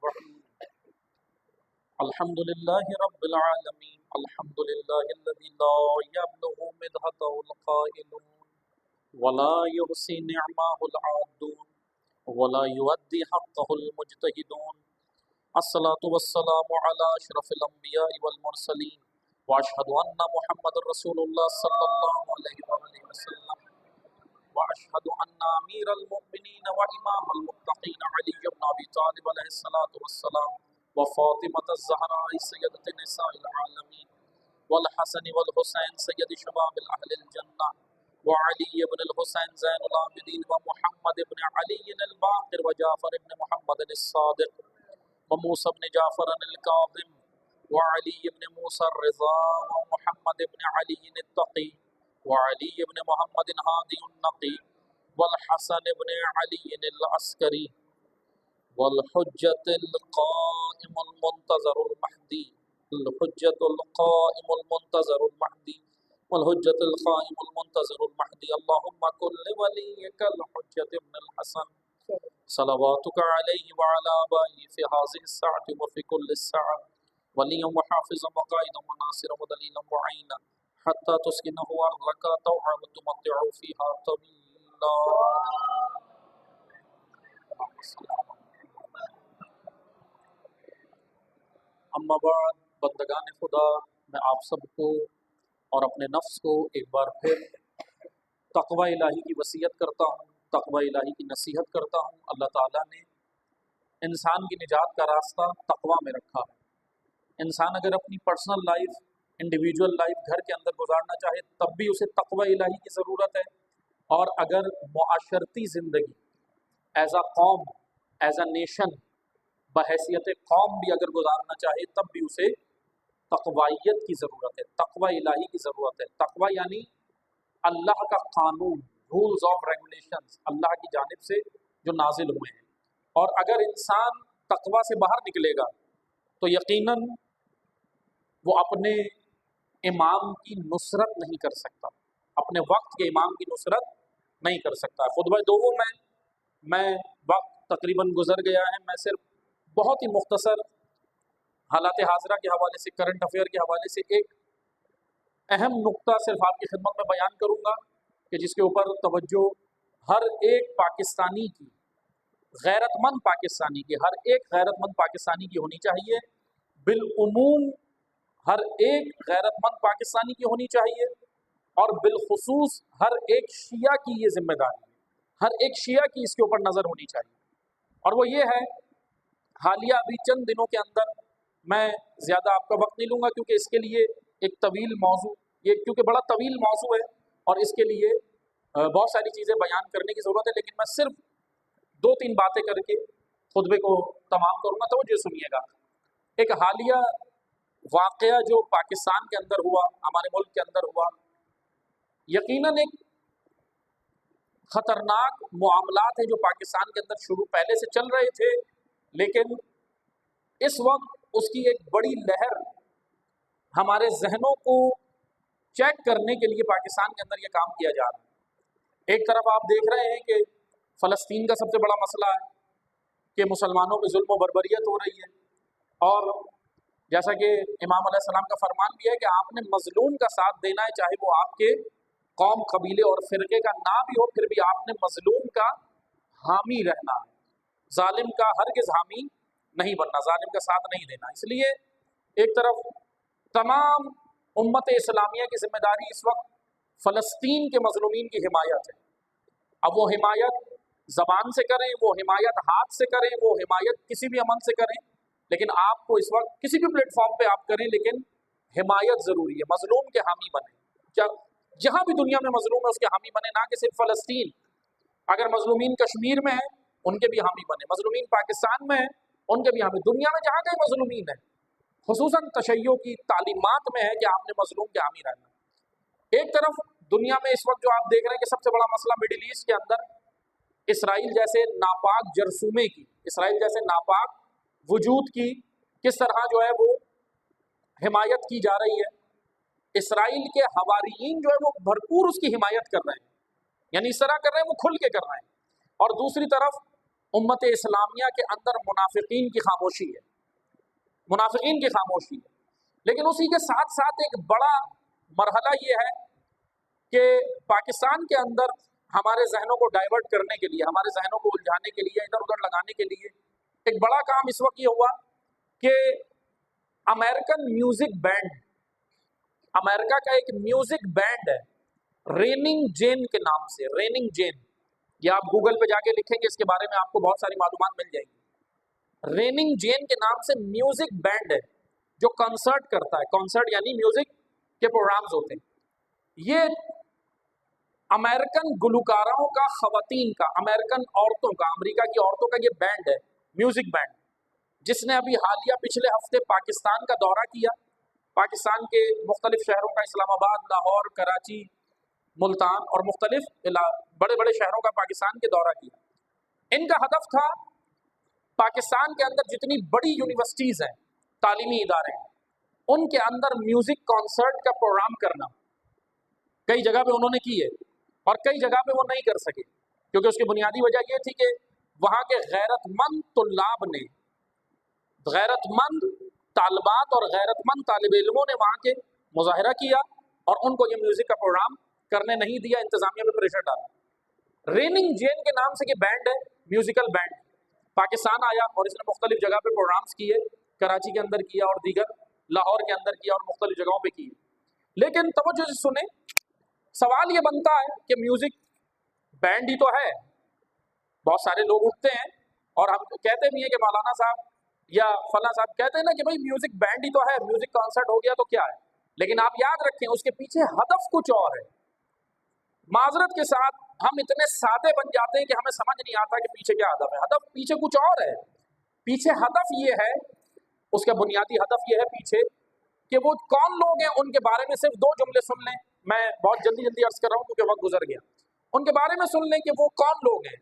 الرحيم الحمد لله رب العالمين الحمد لله الذي لا يبلغ مدحته القائلون ولا يحصي نعمه العادون ولا يؤدي حقه المجتهدون الصلاة والسلام على أشرف الأنبياء والمرسلين وأشهد أن محمد رسول الله صلى الله عليه وآله وسلم وأشهد أن أمير المؤمنين وإمام المتقين علي بن أبي طالب عليه الصلاة والسلام وفاطمة الزهراء سيدة نساء العالمين والحسن والحسين سيد شباب أهل الجنة وعلي بن الحسين زين العابدين ومحمد بن علي الباقر وجعفر بن محمد الصادق وموسى بن جعفر الكاظم وعلي بن موسى الرضا ومحمد بن علي التقي وعلي بن محمد هادي النقي والحسن بن علي العسكري والحجة القائم المنتظر المهدي الحجة القائم المنتظر المهدي والحجة القائم المنتظر المهدي اللهم كن لوليك الحجة ابن الحسن صلواتك عليه وعلى آبائه في هذه الساعة وفي كل الساعة وليا وحافظا وقائدا وناصرا ودليلا وعينا حتى تسكنه أرضك طوعا وتمتعه فيها طويلا. اما بعد، بندگان خدا، میں آپ سب کو اور اپنے نفس کو ایک بار پھر تقوی الہی کی وصیت کرتا ہوں، تقوی الہی کی نصیحت کرتا ہوں۔ اللہ تعالیٰ نے انسان کی نجات کا راستہ تقوی میں رکھا ہے۔ انسان اگر اپنی پرسنل لائف، انڈیویجول لائف گھر کے اندر گزارنا چاہے تب بھی اسے تقوی الہی کی ضرورت ہے، اور اگر معاشرتی زندگی ایز اے قوم، ایز اے نیشن، بحیثیت قوم بھی اگر گزارنا چاہے تب بھی اسے تقویت کی ضرورت ہے، تقوی الہی کی ضرورت ہے۔ تقوی یعنی اللہ کا قانون، رولز آف ریگولیشنز اللہ کی جانب سے جو نازل ہوئے ہیں، اور اگر انسان تقوی سے باہر نکلے گا تو یقیناً وہ اپنے امام کی نصرت نہیں کر سکتا، اپنے وقت کے امام کی نصرت نہیں کر سکتا۔ خطبہ دوم میں وقت تقریباً گزر گیا ہے، میں صرف بہت ہی مختصر حالات حاضرہ کے حوالے سے، کرنٹ افیئر کے حوالے سے ایک اہم نقطہ صرف آپ کی خدمت میں بیان کروں گا کہ جس کے اوپر توجہ ہر ایک پاکستانی کی، غیرت مند پاکستانی کی، ہر ایک غیرت مند پاکستانی کی ہونی چاہیے، بالعموم ہر ایک غیرت مند پاکستانی کی ہونی چاہیے، اور بالخصوص ہر ایک شیعہ کی یہ ذمہ داری ہے، ہر ایک شیعہ کی اس کے اوپر نظر ہونی چاہیے، اور وہ یہ ہے، حالیہ ابھی چند دنوں کے اندر، میں زیادہ آپ کا وقت نہیں لوں گا کیونکہ اس کے لیے ایک طویل موضوع، یہ کیونکہ بڑا طویل موضوع ہے اور اس کے لیے بہت ساری چیزیں بیان کرنے کی ضرورت ہے، لیکن میں صرف 2-3 باتیں کر کے خطبے کو تمام کروں گا، توجہ سنیے گا۔ ایک حالیہ واقعہ جو پاکستان کے اندر ہوا، ہمارے ملک کے اندر ہوا، یقیناً ایک خطرناک معاملات ہیں جو پاکستان کے اندر شروع پہلے سے چل رہے تھے، لیکن اس وقت اس کی ایک بڑی لہر ہمارے ذہنوں کو چیک کرنے کے لیے پاکستان کے اندر یہ کام کیا جا رہا ہے۔ ایک طرف آپ دیکھ رہے ہیں کہ فلسطین کا سب سے بڑا مسئلہ ہے کہ مسلمانوں پہ ظلم و بربریت ہو رہی ہے، اور جیسا کہ امام علیہ السلام کا فرمان بھی ہے کہ آپ نے مظلوم کا ساتھ دینا ہے، چاہے وہ آپ کے قوم، قبیلے اور فرقے کا نہ بھی ہو، پھر بھی آپ نے مظلوم کا حامی رہنا ہے، ظالم کا ہرگز حامی نہیں بننا، ظالم کا ساتھ نہیں دینا۔ اس لیے ایک طرف تمام امت اسلامیہ کی ذمہ داری اس وقت فلسطین کے مظلومین کی حمایت ہے۔ اب وہ حمایت زبان سے کریں، وہ حمایت ہاتھ سے کریں، وہ حمایت کسی بھی عمل سے کریں، لیکن آپ کو اس وقت کسی بھی پلیٹ فارم پہ آپ کریں، لیکن حمایت ضروری ہے، مظلوم کے حامی بنیں، جہاں بھی دنیا میں مظلوم ہے اس کے حامی بنیں، نہ کہ صرف فلسطین۔ اگر مظلومین کشمیر میں ہیں ان کے بھی حامی بنیں، مظلومین پاکستان میں ہیں ان کے بھی حامی، دنیا میں جہاں کہیں مظلومین ہیں، خصوصاً تشیع کی تعلیمات میں ہے کہ آپ نے مظلوم کے حامی رہنا۔ ایک طرف دنیا میں اس وقت جو آپ دیکھ رہے ہیں کہ سب سے بڑا مسئلہ مڈل ایسٹ کے اندر اسرائیل جیسے ناپاک جرثومے کی، اسرائیل جیسے ناپاک وجود کی کس طرح جو ہے وہ حمایت کی جا رہی ہے۔ اسرائیل کے حواریین جو ہے وہ بھرپور اس کی حمایت کر رہے ہیں، یعنی اس طرح کر رہے ہیں وہ کھل کے کر رہے ہیں، اور دوسری طرف امت اسلامیہ کے اندر منافقین کی خاموشی ہے، منافقین کی خاموشی ہے۔ لیکن اسی کے ساتھ ساتھ ایک بڑا مرحلہ یہ ہے کہ پاکستان کے اندر ہمارے ذہنوں کو ڈائیورٹ کرنے کے لیے، ہمارے ذہنوں کو الجھانے کے لیے، ادھر ادھر لگانے کے لیے ایک بڑا کام اس وقت یہ ہوا کہ امریکن میوزک بینڈ، امریکہ کا ایک میوزک بینڈ ہے ریننگ جین کے نام سے، ریننگ جین، یہ آپ گوگل پہ جا کے لکھیں گے اس کے بارے میں آپ کو بہت ساری معلومات مل جائیں گی۔ ریننگ جین کے نام سے میوزک بینڈ ہے جو کنسرٹ کرتا ہے، کنسرٹ یعنی میوزک کے پروگرامز ہوتے ہیں۔ یہ امریکن گلوکاروں کا، خواتین کا، امریکن عورتوں کا، امریکہ کی عورتوں کا یہ بینڈ ہے، میوزک بینڈ، جس نے ابھی حالیہ پچھلے ہفتے پاکستان کا دورہ کیا، پاکستان کے مختلف شہروں کا، اسلام آباد، لاہور، کراچی، ملتان اور مختلف بڑے بڑے شہروں کا پاکستان کے دورہ کیا۔ ان کا ہدف تھا پاکستان کے اندر جتنی بڑی یونیورسٹیز ہیں، تعلیمی ادارے ہیں، ان کے اندر میوزک کانسرٹ کا پروگرام کرنا۔ کئی جگہ پہ انہوں نے کی ہے اور کئی جگہ پہ وہ نہیں کر سکے، کیونکہ اس کی بنیادی وجہ یہ تھی کہ وہاں کے غیرت مند طلاب نے، غیرت مند طالبات اور غیرت مند طالب علموں نے وہاں کے مظاہرہ کیا اور ان کو یہ میوزک کا پروگرام کرنے نہیں دیا، انتظامیہ پہ پریشر ڈالا۔ ریننگ جین کے نام سے یہ بینڈ ہے، میوزیکل بینڈ، پاکستان آیا اور اس نے مختلف جگہ پہ پروگرامز کیے، کراچی کے اندر کیا اور دیگر لاہور کے اندر کیا اور مختلف جگہوں پہ کیے۔ لیکن توجہ سے سنیں، سوال یہ بنتا ہے کہ میوزک بینڈ ہی تو ہے، بہت سارے لوگ اٹھتے ہیں اور ہم کہتے بھی ہیں کہ مولانا صاحب یا فلاں صاحب کہتے ہیں نا کہ بھائی میوزک بینڈ ہی تو ہے، میوزک کانسرٹ ہو گیا تو کیا ہے، لیکن آپ یاد رکھیں اس کے پیچھے ہدف کچھ اور ہے۔ معذرت کے ساتھ ہم اتنے سادے بن جاتے ہیں کہ ہمیں سمجھ نہیں آتا کہ پیچھے کیا ہدف ہے، ہدف پیچھے کچھ اور ہے۔ پیچھے ہدف یہ ہے، اس کا بنیادی ہدف یہ ہے پیچھے کہ وہ کون لوگ ہیں، ان کے بارے میں صرف 2 جملے سن لیں، میں بہت جلدی عرض کر رہا ہوں کیونکہ وقت گزر گیا، ان کے بارے میں سن لیں کہ وہ کون لوگ ہیں۔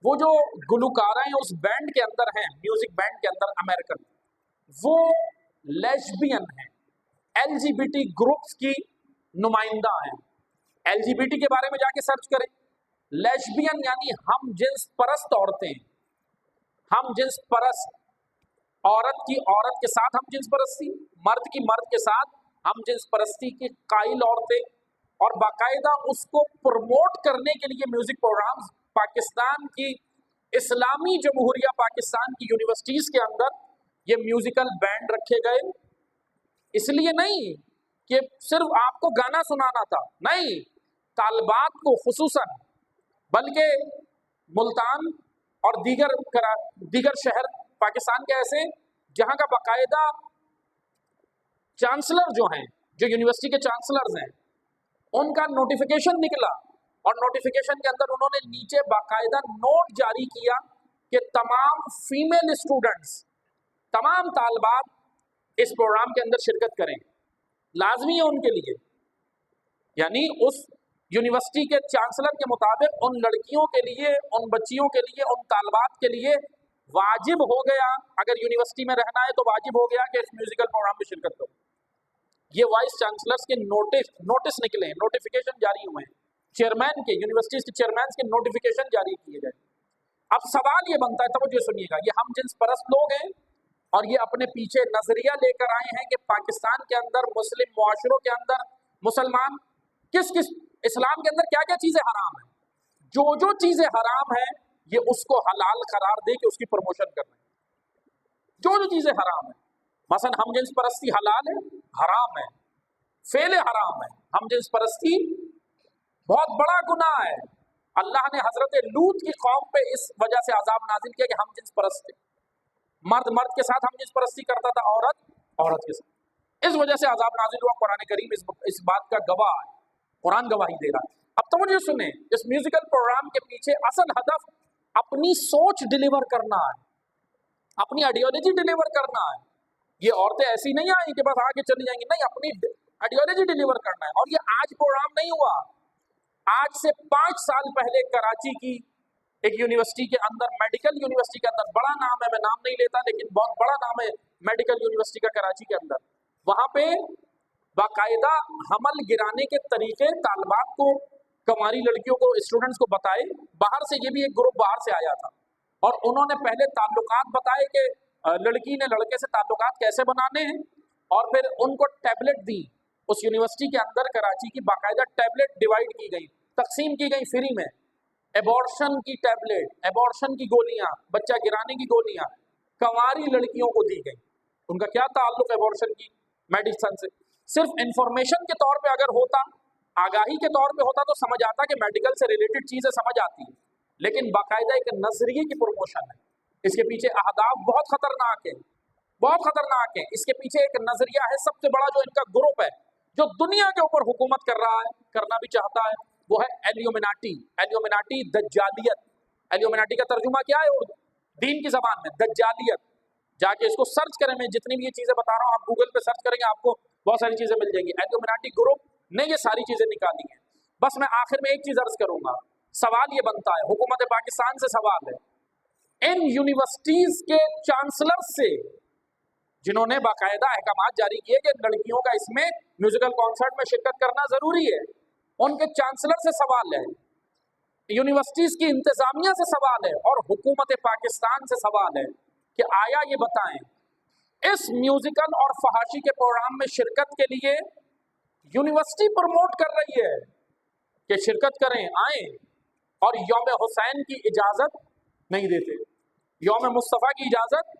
وہ جو گلوکار ہیں اس بینڈ کے اندر ہیں، میوزک بینڈ کے اندر امریکن، وہ لیسبین ہیں، L G B T groups کی نمائندہ ہیں۔ ایل جی بی ٹی کے بارے میں جا کے سرچ کریں، لیسبین یعنی ہم جنس پرست عورتیں، ہم جنس پرست، عورت کی عورت کے ساتھ ہم جنس پرستی، مرد کی مرد کے ساتھ ہم جنس پرستی کی قائل عورتیں، اور باقاعدہ اس کو پروموٹ کرنے کے لیے میوزک پروگرامز پاکستان کی اسلامی جمہوریہ پاکستان کی یونیورسٹیز کے اندر یہ میوزیکل بینڈ رکھے گئے، اس لیے نہیں کہ صرف آپ کو گانا سنانا تھا، نہیں، طالبات کو خصوصاً، بلکہ ملتان اور دیگر شہر پاکستان کے ایسے جہاں کا باقاعدہ چانسلر جو ہیں، جو یونیورسٹی کے چانسلرز ہیں، ان کا نوٹیفیکیشن نکلا اور نوٹیفیکیشن کے اندر انہوں نے نیچے باقاعدہ نوٹ جاری کیا کہ تمام فیمیل اسٹوڈنٹس، تمام طالبات اس پروگرام کے اندر شرکت کریں، لازمی ہے ان کے لیے، یعنی اس یونیورسٹی کے چانسلر کے مطابق ان لڑکیوں کے لیے، ان بچیوں کے لیے، ان طالبات کے لیے واجب ہو گیا، اگر یونیورسٹی میں رہنا ہے تو واجب ہو گیا کہ اس میوزیکل پروگرام میں شرکت کرو۔ یہ وائس چانسلرز کے نوٹس نکلے ہیں، نوٹیفیکیشن جاری ہوئے ہیں، چیئرمین کے، یونیورسٹیز کے چیئرمینز کے نوٹیفیکیشن جاری کیے گئے۔ اب سوال یہ بنتا ہے، توجہ سنیے گا، یہ ہم جنس پرست لوگ ہیں اور یہ اپنے پیچھے نظریہ لے کر آئے ہیں کہ پاکستان کے اندر، مسلم معاشروں کے اندر مسلمان کس اسلام کے اندر کیا کیا چیزیں حرام ہیں، جو چیزیں حرام ہیں یہ اس کو حلال قرار دے کے اس کی پروموشن کرنا ہے، جو چیزیں حرام ہیں، مثلا ہم جنس پرستی حلال ہے، حرام ہے، فعل حرام ہے، ہم جنس پرستی بہت بڑا گناہ ہے۔ اللہ نے حضرت لوط کی قوم پہ اس وجہ سے عذاب نازل کیا کہ ہم جنس پرست تھے، مرد مرد کے ساتھ ہم جنس پرستی کرتا تھا، عورت عورت کے ساتھ، اس وجہ سے عذاب نازل ہوا۔ قرآن کریم اس بات کا گواہ ہے، قرآن گواہی دے رہا ہے۔ اب تو مجھے سنیں، اس میوزیکل پروگرام کے پیچھے اصل ہدف اپنی سوچ ڈیلیور کرنا ہے، اپنی آئیڈیالوجی ڈیلیور کرنا ہے۔ یہ عورتیں ایسی نہیں آئیں کہ بس آگے چلی جائیں گی، نہیں، اپنی آئیڈیالوجی ڈیلیور کرنا ہے۔ اور یہ آج پروگرام نہیں ہوا، آج سے 5 سال پہلے کراچی کی ایک یونیورسٹی کے اندر، میڈیکل یونیورسٹی کے اندر، بڑا نام ہے، میں نام نہیں لیتا لیکن بہت بڑا نام ہے میڈیکل یونیورسٹی کا کراچی کے اندر، وہاں پہ باقاعدہ حمل گرانے کے طریقے طالبات کو، کماری لڑکیوں کو، اسٹوڈنٹس کو بتائے، باہر سے، یہ بھی ایک گروپ باہر سے آیا تھا، اور انہوں نے پہلے تعلقات بتائے کہ لڑکی نے لڑکے سے تعلقات کیسے بنانے ہیں، اور پھر ان کو ٹیبلٹ دی. اس یونیورسٹی کے اندر کراچی کی باقاعدہ ٹیبلٹ ڈیوائڈ کی گئی، تقسیم کی گئی فری میں. ایبورشن کی ٹیبلٹ، ایبورشن کی گولیاں، بچہ گرانے کی گولیاں کنواری لڑکیوں کو دی گئی. ان کا کیا تعلق ایبورشن کی میڈیسن سے؟ صرف انفارمیشن کے طور پہ اگر ہوتا، آگاہی کے طور پہ ہوتا تو سمجھ آتا کہ میڈیکل سے ریلیٹڈ چیزیں سمجھ آتی ہیں، لیکن باقاعدہ ایک نظریے کی پروموشن ہے. اس کے پیچھے اہداف بہت خطرناک ہیں، بہت خطرناک ہے. اس کے پیچھے ایک نظریہ ہے سب سے بڑا جو ان کا گروپ ہے، جو دنیا کے اوپر حکومت کر رہا ہے، کرنا بھی چاہتا ہے، وہ ہے ایلیومیناٹی. ایلیومیناٹی دجالیت. ایلیومیناٹی کا ترجمہ کیا ہے اردو دین کی زبان میں؟ دجالیت. جا کے اس کو سرچ کریں، میں جتنی بھی یہ چیزیں بتا رہا ہوں آپ گوگل پہ سرچ کریں گے، آپ کو بہت ساری چیزیں مل جائیں گی. ایلیومیناٹی گروپ نے یہ ساری چیزیں نکالی ہیں. بس میں آخر میں ایک چیز عرض کروں گا، سوال یہ بنتا ہے، حکومت پاکستان سے سوال ہے، ان یونیورسٹیز کے چانسلر سے جنہوں نے باقاعدہ احکامات جاری کیے کہ لڑکیوں کا اس میں میوزیکل کانسرٹ میں شرکت کرنا ضروری ہے، ان کے چانسلر سے سوال ہے، یونیورسٹیز کی انتظامیہ سے سوال ہے، اور حکومت پاکستان سے سوال ہے کہ آیا یہ بتائیں اس میوزیکل اور فحاشی کے پروگرام میں شرکت کے لیے یونیورسٹی پروموٹ کر رہی ہے کہ شرکت کریں، آئیں، اور یوم حسین کی اجازت نہیں دیتے، یوم مصطفیٰ کی اجازت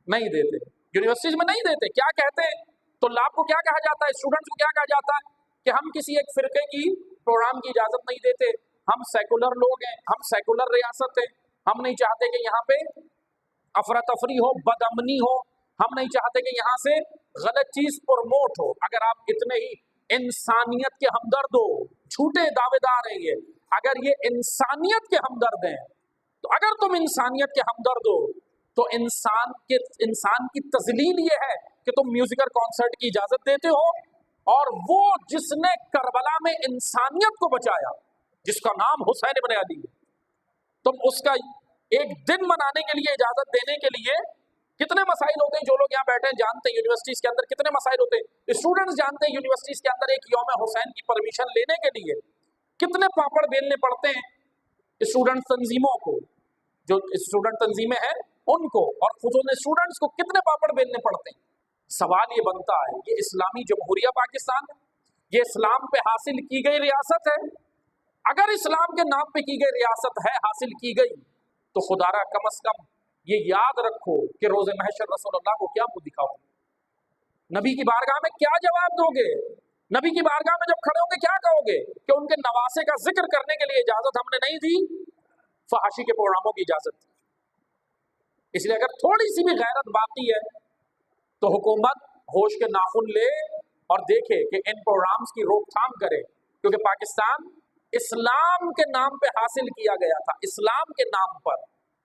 نہیں دیتے، یونیورسٹیز میں نہیں دیتے. کیا کہتے ہیں طلاب کو؟ کیا کہا جاتا ہے اسٹوڈنٹس کو؟ کیا کہا جاتا ہے کہ ہم کسی ایک فرقے کی پروگرام کی اجازت نہیں دیتے، ہم سیکولر لوگ ہیں، ہم سیکولر ریاست ہیں، ہم نہیں چاہتے کہ یہاں پہ افراتفری ہو، بد امنی ہو، ہم نہیں چاہتے کہ یہاں سے غلط چیز پروموٹ ہو. اگر آپ اتنے ہی انسانیت کے ہمدرد ہو، جھوٹے دعوے دار ہیں یہ، اگر یہ انسانیت کے ہمدرد ہیں، تو اگر تم انسانیت کے ہمدرد ہو تو انسان کی تذلیل یہ ہے کہ تم میوزیکل کانسرٹ کی اجازت دیتے ہو. اور وہ جس نے کربلا میں انسانیت کو بچایا، جس کا نام حسین ابن علی ہے، تم اس کا ایک دن منانے کے لیے اجازت دینے کے لیے کتنے مسائل ہوتے ہیں؟ جو لوگ یہاں بیٹھے ہیں جانتے ہیں یونیورسٹیز کے اندر کتنے مسائل ہوتے ہیں. اسٹوڈنٹس جانتے ہیں یونیورسٹیز کے اندر ایک یوم حسین کی پرمیشن لینے کے لیے کتنے پاپڑ بیلنے پڑتے ہیں اسٹوڈنٹ تنظیموں کو، جو اسٹوڈنٹ تنظیمیں ہیں ان کو، اور خصوصاً اسٹوڈنٹس کو کتنے پاپڑ بیلنے پڑتے ہیں. سوال یہ بنتا ہے، یہ اسلامی جمہوریہ پاکستان ہے، یہ اسلام پہ حاصل کی گئی ریاست ہے؟ اگر اسلام کے نام پہ کی گئی ریاست ہے، حاصل کی گئی، تو خدا را کم از کم یہ یاد رکھو کہ روز محشر رسول اللہ کو کیا منہ دکھاؤ گے، نبی کی بارگاہ میں کیا جواب دو گے، نبی کی بارگاہ میں جب کھڑے ہو گے کیا کہو گے کہ ان کے نواسے کا ذکر کرنے کے لیے اجازت ہم نے نہیں دی، فحاشی کے پروگراموں کی اجازت دی. اس لیے اگر تھوڑی سی بھی غیرت باقی ہے تو حکومت ہوش کے ناخن لے اور دیکھے کہ ان پروگرامز کی روک تھام کرے، کیونکہ پاکستان اسلام کے نام پہ حاصل کیا گیا تھا، اسلام کے نام پر.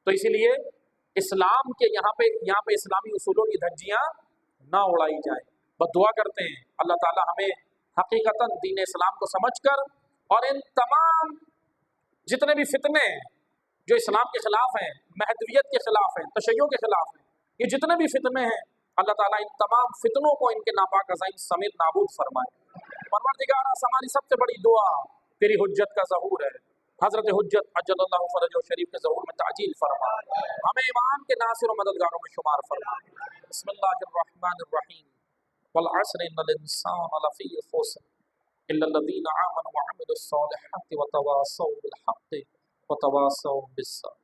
تو اسی لیے اسلام کے یہاں پہ اسلامی اصولوں کی دھجیاں نہ اڑائی جائیں. بس دعا کرتے ہیں اللہ تعالی ہمیں حقیقتاً دین اسلام کو سمجھ کر، اور ان تمام جتنے بھی فتنے ہیں جو اسلام کے خلاف ہیں، مہدویت کے خلاف ہیں، تشیع کے خلاف ہیں، یہ جتنے بھی فتنے ہیں، اللہ تعالیٰ ان تمام فتنوں کو ان کے ناپاک عزائم سمیت نابود فرمائے. پروردگار ہماری سب سے بڑی دعا تیری حجت کا ظہور ہے، حضرت حجت اجل اللہ فرج و شریف کے ظہور میں تعجیل فرما، ہمیں امام کے ناصر و مددگاروں میں شمار فرما. بسم اللہ الرحمن الرحیم. والعصر ان الانسان لفی خسر الا الذین آمنوا وعملوا الصالحات وتواصوا بالحق وتواصوا بالصبر.